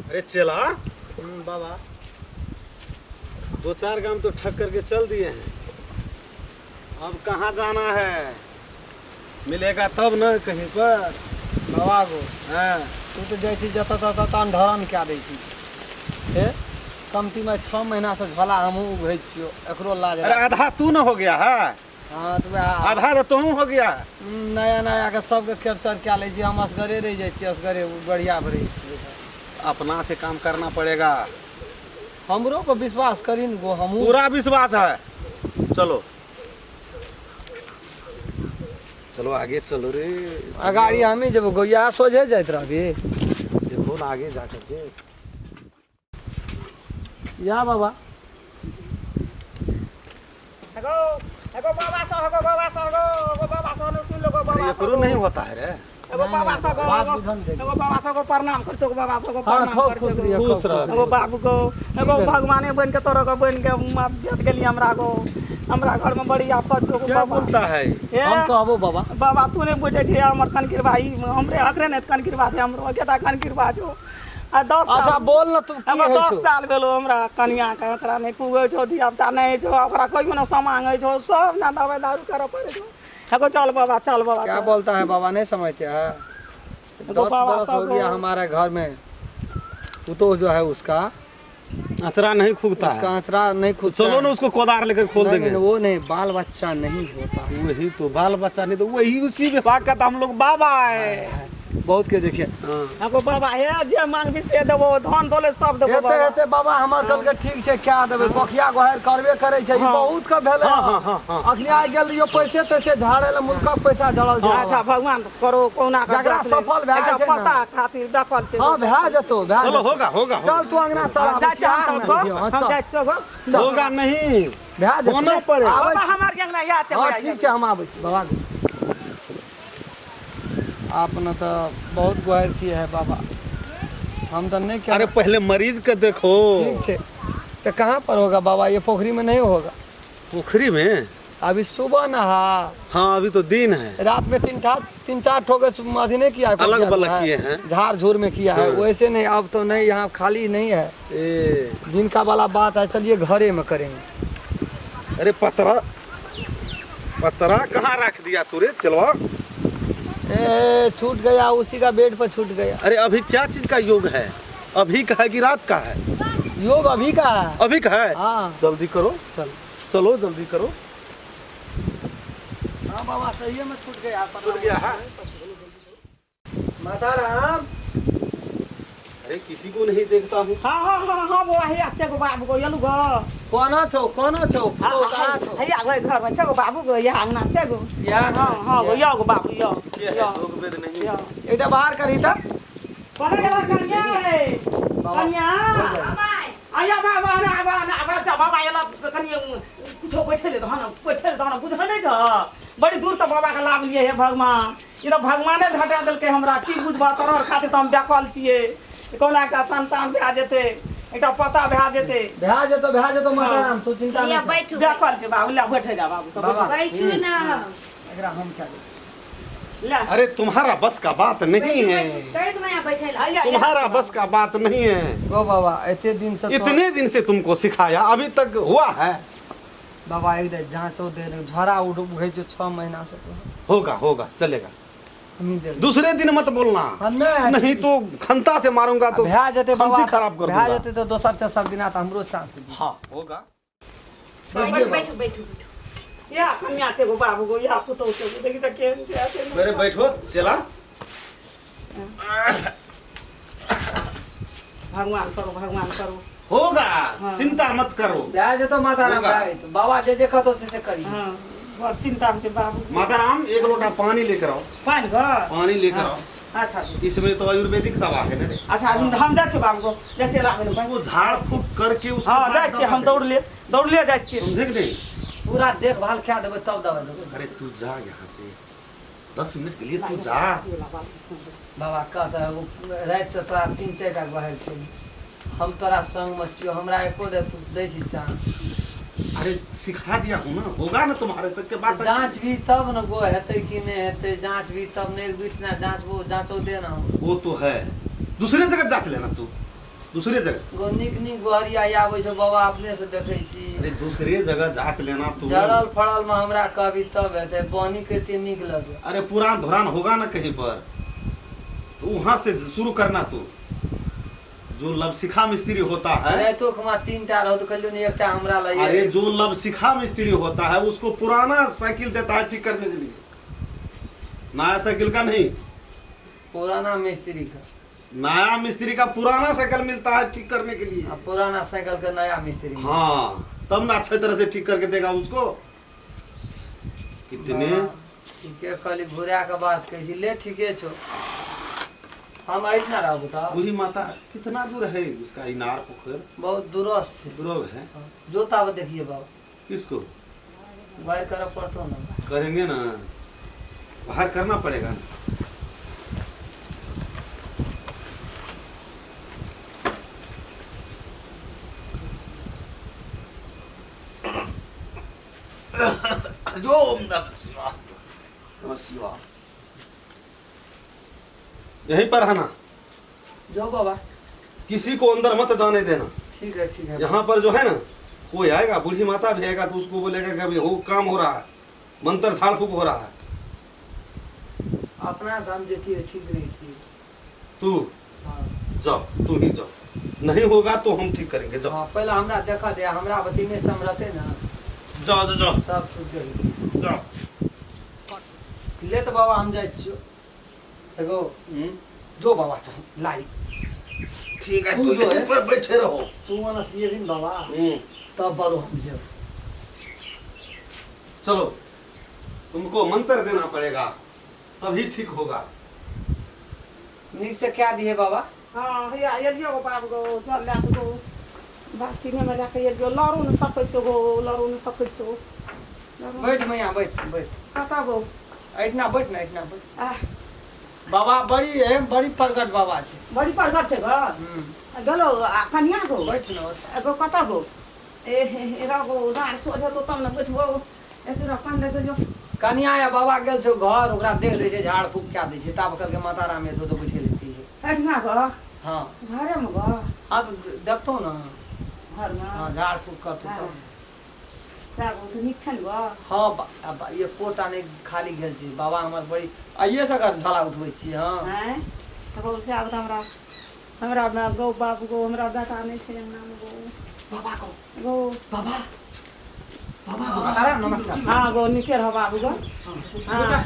अरे चला बाबा, 2-4 काम तो ठक करके चल दिए हैं। अब कहाँ जाना है? मिलेगा तब न कहीं पर। बाबा गो हाँ। तू तो जैसी जत अंधरन क्या दै छी हे कमती में 6 महीना से झोला हमहू उघै छियो एकरो लाज। अरे आधा तू न हो गया है, हाँ तो आधा तो तू हो गया। नया नया के सबके कैप्चर क्या ले छी, हम असगरे रह जाइ छी, असगरे बढ़िया रह छी। अपना से काम करना पड़ेगा। हमरो पर विश्वास करी न गो, हमहू पूरा विश्वास है। चलो चलो आगे चलो रे। अगाड़ी हमें जब गोया सोझे जाइत रहबी। देखो ना आगे जा करके। या बाबा ये करो नहीं होता है रे। प्रणाम करतो बाबा सबको हाँ, प्रणाम खूब करतो खुश रहिए, खुश रह। एगो बाबू को एगो भगवाने बन के तोरा को बन के देत गेली हमरा को। हमरा घर में बड़ी आफत हो क्या बोलता है? हम तो अबो बाबा। बाबा तू ने बुझे छे हमर कनकिर भाई हमरे अखरे ने कनकिर भाई हमरो केटा कनकिर भाई जो आ 10 साल अच्छा बोल न तू की एगो है 10 छो? साल भेलो हमरा कनिया के एकरा ने कुगै छो धिया पुता नहीं छो ओकरा कोई न सामांगै छो सब ना दवाई दारू करे पड़े छो। एगो चल बाबा चल बाबा क्या चल। बोलता है बाबा, नहीं समझते हैं? 10 बाबा बरस हो सब गया हमारे घर में। वो तो जो है उसका अचरा नहीं खूबता उसका है। आंचरा नहीं खुद चलो ना उसको कोदार लेकर खोल नहीं, देंगे। नहीं, वो नहीं, बाल बच्चा नहीं होता है। वही तो बाल बच्चा नहीं तो वही उसी विभाग का तो हम लोग बाबा है। बहुत के देखिए एगो बाबा हे जे मांगबी से देबो धन दौलत सब देबो हेते बाबा। हेते बाबा हमर दल के ठीक से क्या देबे, कोखिया गोहर करबे करे छै, ई हाँ। बहुत के भेले। हाँ, हाँ, हाँ। अखनी आ गेल रियो पैसे तैसे झाड़े ले, मुल्का के पैसा झड़ल छै। अच्छा भगवान करो कोना का जकरा दस ले। सफल भए एकटा छै न। पता खातिर दखल छै। हां भए जतो भए चलो जतो। होगा होगा चल तू अंगना चल जा चाहत को हम जाय छो गो। होगा नहीं। भए जतो होना पड़ेगा। बाबा हमार के अंगना याद हां छै। ठीक छै, हम आबै छी बाबा। आपने तो बहुत गुहार की है बाबा, हम तो नहीं अरे कह। पहले मरीज के देखो। ठीक छै तो कहाँ पर होगा बाबा? ये पोखरी में नहीं होगा। पोखरी में अभी सुबह नहा, हाँ अभी तो दिन है। रात में 3-4 ठोके अधी नहीं किया है, अलग बलग किए हैं। झाड़ झूर में किया है, वैसे नहीं। अब तो नहीं, यहाँ खाली नहीं है। ए, दिन का वाला बात है, चलिए घरे में करेंगे। अरे पतरा पतरा कहाँ रख दिया तूरे? चलवा। ए छूट गया, उसी का बेड पर छूट गया। अरे अभी क्या चीज का योग है? अभी का है कि रात का है? योग अभी का है। अभी का है। हाँ जल्दी करो, चल। चलो जल्दी करो। हाँ बाबा सही में छूट गया। छूट गया है। माता राम। अरे किसी को नहीं देखता हूँ। हां हां हां हां वो हे अच्छे को बाबू को यलु गो। कोना छो कहाँ छो? हे या घर में छे को बाबू को या अंगना छे गो। यहाँ हां हां वो या को बाबू या। ये है योग वेद नहीं। या एकदम बाहर करी था। कने गेला कन्या रे? कन्या आया बाबा ना जा बाबा यला कन्या कुछो बैठले त हन बैठले त हन बुझ नै छ। बड़ी दूर से बाबा का लाभ लिए हे भगवान। ई तो भगवाने भेटा देल के हमरा की बुझबा तोहर खातिर त हम व्याकुल छिए। कोना का संतान भए जेते, एकटा पता भए जेते। भए जतो माता राम, तू चिंता या नहीं बैठू व्याकुल के बाबू ला बैठे जा बाबू सब बाबा। बैठू ना। एकरा हम क्या दे। ले अरे तुम्हारा बस का बात नहीं है। कई तुम यहाँ बैठे ला। आया तुम्हारा बस का बात नहीं है। गो बाबा इतने दिन से तो- इतने दिन से तुमको सिखाया, अभी तक हुआ है? बाबा एक दे जांचो दे रहे झड़ा उड़ गए जो 6 महीना से तो होगा होगा चलेगा। हम ही दे रहे। दूसरे दिन मत बोलना, नहीं नहीं तो खंता से मारूंगा तो भए जते बाबा, खंती खराब कर भए दूंगा। जते तो दोसर तेसर दिन आता हमरो चांस दी। हाँ होगा। बैठू बैठू बैठू। या कन्या से को बाबू को या पुतो से को देखि त केन छै ऐसे मेरे बैठो चला। भगवान करो। होगा, हाँ। चिंता मत करो। भए जतो माता राम होगा। भए तो बाबा जे देखा तो से करी। हां बहुत चिंता में छै बाबू। माता राम एक लोटा पानी लेकर आओ। पानी घर पानी लेकर आओ। अच्छा इसमें तो आयुर्वेदिक दवा है ना रे। अच्छा हम जा छ बाबू को जते लाबे न वो झाड़ फूक करके उसको हां जा छ हम दौड़ ले जा छ। समझे कि नहीं? पूरा देखभाल क्या देबे तब दवा देबे। अरे तू जा यहाँ से 10 मिनट के लिए तू जा। बाबा कहता है वो रात से तोरा 3-4 टा बहल छै, हम तोरा संग में छियो, हमरा एको दे तू दै छी चांस। अरे सिखा दिया हूँ ना, होगा ना तुम्हारे सबके बात। जांच भी तब न गो हेतै कि नहीं हेतै, जांच भी तब नहीं बीच ना जांच वो जांचो दे ना। वो तो है, दूसरे जगह जांच लेना तू। दूसरे जगह गो निक निक बहरिया आबै छै बाबा अपने से देखै छी। अरे दूसरे जगह जांच लेना तू। जड़ल फड़ल में हमरा कभी तब हेतै पानी कते नीक लगे। अरे पुरान धुरान होगा ना कहीं पर, तो वहां से शुरू करना तू। जो लवसिखा मिस्त्री होता है, अरे तो खमा 3 टा रहो तो कहियो नहीं एकटा हमरा लगे। अरे जो लवसिखा मिस्त्री होता है उसको पुराना साइकिल देता है ठीक करने के लिए, नया साइकिल का नहीं। पुराना मिस्त्री का, नया मिस्त्री का पुराना साइकिल मिलता है ठीक करने के लिए। अब पुराना साइकिल का नया मिस्त्री। हाँ, तब ना अच्छी तरह से ठीक करके देगा उसको। कितने ठीक है, खाली घुरा के बात कही ले ठीके छो। हम इतना रहा बता बूढ़ी माता कितना दूर है उसका इनार पोखर? बहुत दूरस्थ है। दूर है। जोता वो देखिए बाबा किसको बाहर करना पड़ता ना। करेंगे ना, बाहर करना पड़ेगा ना। ओम नमः शिवाय, नमः शिवाय। यहीं पर है ना, जो बाबा किसी को अंदर मत जाने देना। ठीक है ठीक है। यहाँ पर जो है ना कोई आएगा, बूढ़ी माता भी आएगा तो उसको बोलेगा कि अभी वो काम हो रहा है, मंत्र झाड़ फूक हो रहा है। अपना काम देती है ठीक नहीं थी। तू हाँ जाओ, तू ही जाओ, नहीं होगा तो हम ठीक करेंगे। जाओ हाँ, पहले हमरा देखा दे, हमरा बती में समरते ना जाओ जाओ जाओ तब छूट गई। जाओ। ले तो बाबा हम जाए छो एगो जो बाबा तो लाई ठीक है, तू तू जो है- यहीं पर बैठे रहो। तू मना सीए दिन बाबा तब बड़ो हम जाओ। चलो, तुमको मंत्र देना पड़ेगा तभी ठीक होगा। निक से क्या दिए बाबा? हाँ हैया एलियो गो बाप गो चल ला के गो बाकी में ला के एलियो लरू न सकै छो गो, लरू न सकै छो। बैठ मैया बैठ बैठ। कता गो इतना बैठ ना, इतना बैठ। आ बाबा बड़ी है, बड़ी प्रगट बाबा छे। बड़ी परगट छै ग गलो आ कन्या गो बैठ ना। एगो कता गो ए गो डार सोझे तो तब न बैठबो एतरा कान दे जो कन्या या बाबा गेल छो घर, ओकरा देख दे छे, झाड़ फूक क्या दे छे, ताब करके माता राम में तो बैठे लेती है। एठना गो हाँ घरे में गो अब देखतो ना। घर में हाँ झाड़ फूक करतो हाँ। तब। सागो तो नीक छन गो हाँ अब ये कोटा ने खाली गेल छे। बाबा हमर बड़ी आइए से कर झला उठबै छी। हाँ हैं गो से आब हमरा में गो बाप गो हमरा बेटा नहीं छै नाम गो बाबा को गो बाबा बाबा बाबा नमस्कार। हाँ गो निके रह बाबू गो बेटा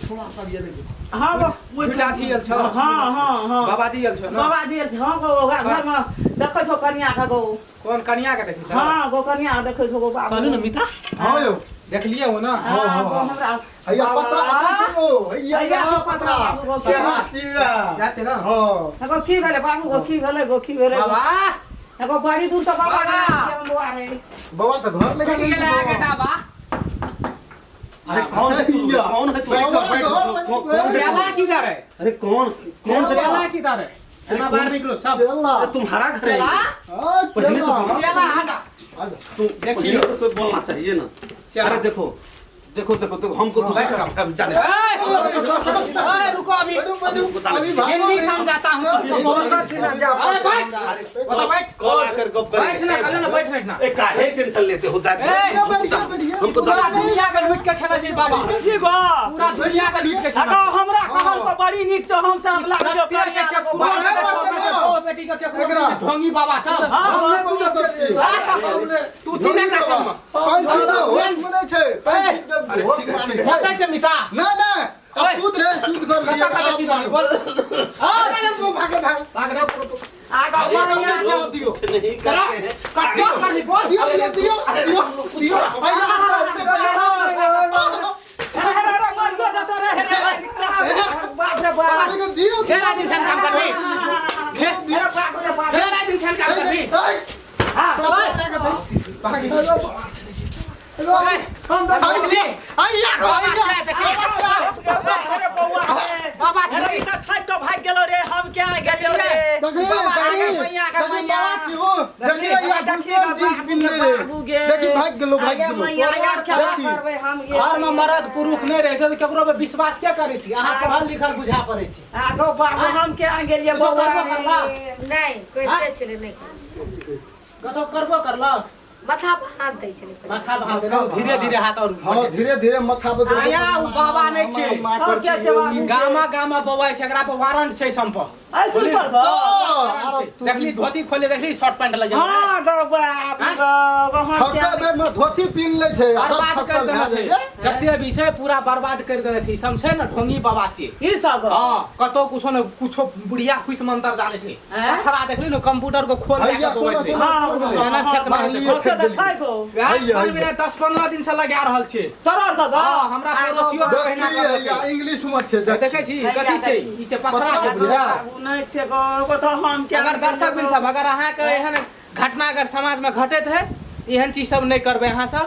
थोड़ा सा ये देखो। हाँ गो बेटा दियल छ हाँ हाँ हाँ बाबा दियल छ न बाबा जी हाँ गो घर में देखै छो कन्या का गो कोन कन्या के देखि छ हाँ गो कन्या देखै छो गो बाबू चलू न मिता हाँ यो देखलिए हो न हाँ गो हमरा हैया पत्रा छै ओ हैया हैया छो पत्रा पत्रा बाबू गो के हाथिया जा छ न हां गो की भेले बाबू गो की भेले गो की भेले बाबा गो बड़ी दूर से बाबा बाबा। हम दुआरे बाबा तो घर लगा बेटी गेला बेटा बा अरे कौन है तू? कौन है तू? कौन है चला तू? किधर है अरे कौन कौन है चला तू? किधर है चला बाहर निकलो सब चला अरे तुम्हारा घर है चला ये? हां पहले से बोला। चला आजा आजा तू देखिए। पहले से बोलना चाहिए ना। चला। अरे देखो देखो देखो देखो, हमको दूसरा काम है, हम जाने। ए रुको अभी अभी हिंदी समझाता हूं तुमको बहुत साथ ना जा बैठ अरे मतलब बैठ कॉल आकर गप बैठ ना करेंगे। कल ना बैठ ना ए काहे टेंशन लेते हो? जाते ए, हमको पूरा जाने। दुनिया का लूट के खेला चाहिए बाबा की गो पूरा दुनिया का लूट के अगो खेला हमरा कहल को बड़ी नीक तो हम सब लाग जो कन्या को ओ बेटी का क्या ढोंगी बाबा सब हाँ, हमने पूजा कर तू चिने का सब पांच छुटा होश में नहीं छे पांच अरे होश ठीक है, में ठीक है। सच्चा चमिता ना ना अब सूद रे सूद कर लिया कता कता चीज बोल हां वो भागे भाग भाग रे आगो अरे बढ़िया कपड़े चल दियो कुछ नहीं करते हैं। काट दियो कर दी बोल दियो दियो दियो दियो बाप रे बाप अरे दियो घेरा दिन सन काम कर दी मेरा बाप रे बाप घेरा दिन सन काम कर दी हम तो बाबा अरे इतना थक तो भाग गेलो रे हम क्या गेलो रे बाबा मैया का मैया देखिए यार दुश्मन चीज पिन रे देखिए भाग गेलो देखिए घर में मर्द पुरुष नहीं रहे छै तो केकरो पे विश्वास क्या करे छी अहाँ पढ़ल लिखल बुझा पड़े छी आगो बाबू हम के आ गेलिए कसो करबो करला नहीं कोई छले नहीं कसो करबो करलक माथा पर हाथ दै छले माथा भाग दे धीरे धीरे हाथ और हां धीरे धीरे माथा पर आया उ बाबा नहीं छै और क्या जवाब गामा गामा बवाय छै एकरा पर वारंट छै संप आई सुपर गो देखली धोती खोले देखली शर्ट पैंट लगे हां गो बाबू हम ठक्का बेर में धोती पिन ले छै बर्बाद कर देना छै जते भी छै पूरा बर्बाद कर देना छै सब छै ना ढोंगी बाबा छै की सब हां कतो कुछो बुढ़िया खुश मंत्र जाने छै खरा देखली न कंप्यूटर को खोल के बोलत रे हां ना फेकना से त छै गो छोड़ बिना 10-15 दिन से लगा रहल छै तोरा दादा हां हमरा पड़ोसियो के कहना देखिए इंग्लिश में छै देखै छी कथि छै ई छै पथरा छै बुझा नहीं छै गो तो हम के अगर दर्शक बिन सब अगर अहाँ के एहन घटना अगर समाज में घटैत है एहन चीज सब नहीं करबे अहाँ सब